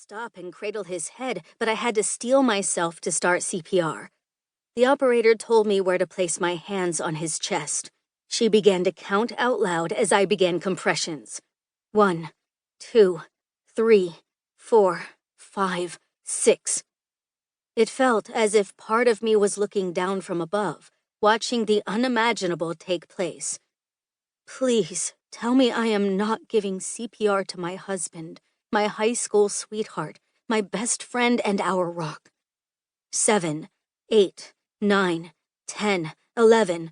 stop and cradle his head, but I had to steel myself to start CPR. The operator told me where to place my hands on his chest. She began to count out loud as I began compressions. 1, 2, 3, 4, 5, 6. It felt as if part of me was looking down from above, watching the unimaginable take place. Please, tell me I am not giving CPR to my husband, my high school sweetheart, my best friend and our rock. 7, 8, 9, 10, 11.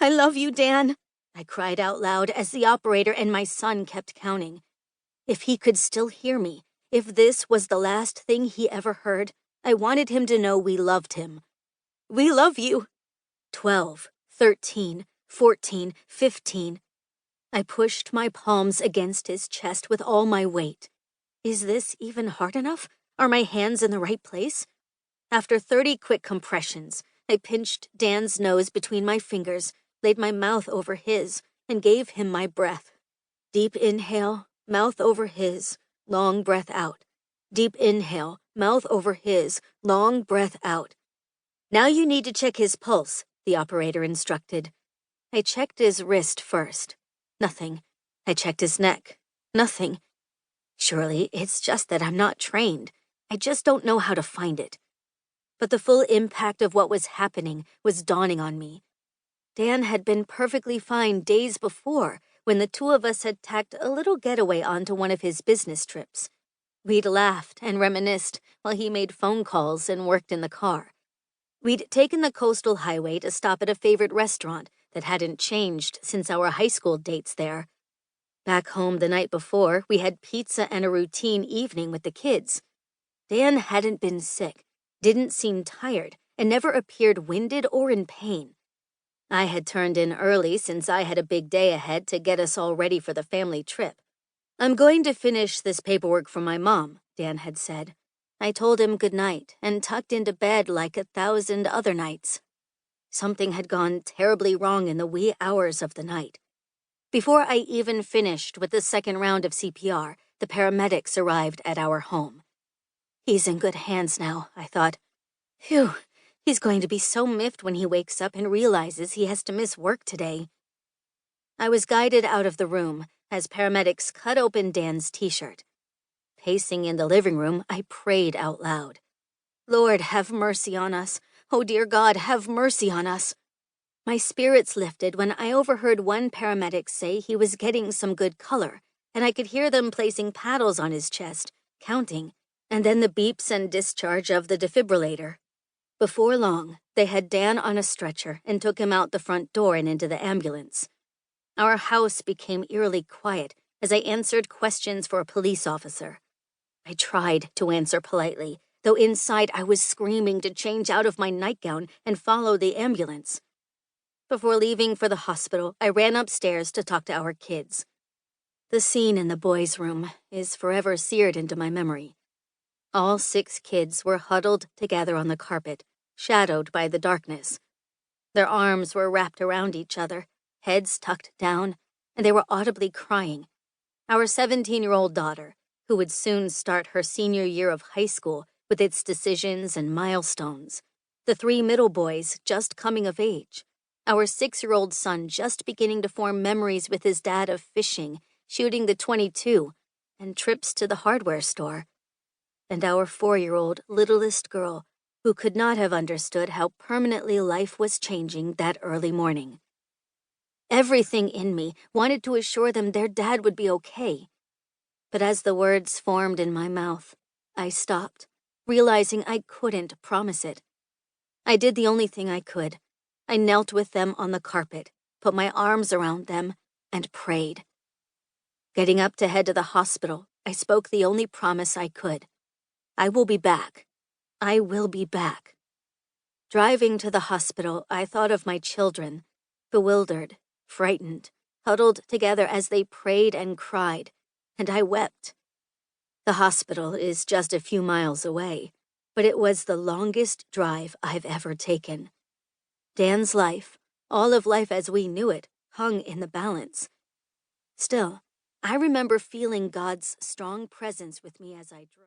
I love you, Dan, I cried out loud as the operator and my son kept counting. If he could still hear me, if this was the last thing he ever heard, I wanted him to know we loved him. We love you. 12, 13, 14, 15. I pushed my palms against his chest with all my weight. Is this even hard enough? Are my hands in the right place? After 30 quick compressions, I pinched Dan's nose between my fingers, laid my mouth over his, and gave him my breath. Deep inhale, mouth over his, long breath out. Deep inhale, mouth over his, long breath out. Now you need to check his pulse, the operator instructed. I checked his wrist first. Nothing. I checked his neck. Nothing. Surely it's just that I'm not trained. I just don't know how to find it. But the full impact of what was happening was dawning on me. Dan had been perfectly fine days before when the two of us had tacked a little getaway onto one of his business trips. We'd laughed and reminisced while he made phone calls and worked in the car. We'd taken the coastal highway to stop at a favorite restaurant that hadn't changed since our high school dates there. Back home the night before, we had pizza and a routine evening with the kids. Dan hadn't been sick, didn't seem tired, and never appeared winded or in pain. I had turned in early since I had a big day ahead to get us all ready for the family trip. I'm going to finish this paperwork for my mom, Dan had said. I told him good night and tucked into bed like 1,000 other nights. Something had gone terribly wrong in the wee hours of the night. Before I even finished with the second round of CPR, the paramedics arrived at our home. He's in good hands now, I thought. Phew, he's going to be so miffed when he wakes up and realizes he has to miss work today. I was guided out of the room as paramedics cut open Dan's t-shirt. Pacing in the living room, I prayed out loud. Lord, have mercy on us. Oh, dear God, have mercy on us. My spirits lifted when I overheard one paramedic say he was getting some good color, and I could hear them placing paddles on his chest, counting, and then the beeps and discharge of the defibrillator. Before long, they had Dan on a stretcher and took him out the front door and into the ambulance. Our house became eerily quiet as I answered questions for a police officer. I tried to answer politely, though inside I was screaming to change out of my nightgown and follow the ambulance. Before leaving for the hospital, I ran upstairs to talk to our kids. The scene in the boys' room is forever seared into my memory. All 6 kids were huddled together on the carpet, shadowed by the darkness. Their arms were wrapped around each other, heads tucked down, and they were audibly crying. Our 17-year-old daughter, who would soon start her senior year of high school with its decisions and milestones. The 3 middle boys just coming of age. Our 6-year-old son just beginning to form memories with his dad of fishing, shooting the .22, and trips to the hardware store. And our 4-year-old littlest girl, who could not have understood how permanently life was changing that early morning. Everything in me wanted to assure them their dad would be okay. But as the words formed in my mouth, I stopped, realizing I couldn't promise it. I did the only thing I could. I knelt with them on the carpet, put my arms around them, and prayed. Getting up to head to the hospital, I spoke the only promise I could. I will be back. I will be back. Driving to the hospital, I thought of my children, bewildered, frightened, huddled together as they prayed and cried, and I wept. The hospital is just a few miles away, but it was the longest drive I've ever taken. Dan's life, all of life as we knew it, hung in the balance. Still, I remember feeling God's strong presence with me as I drove.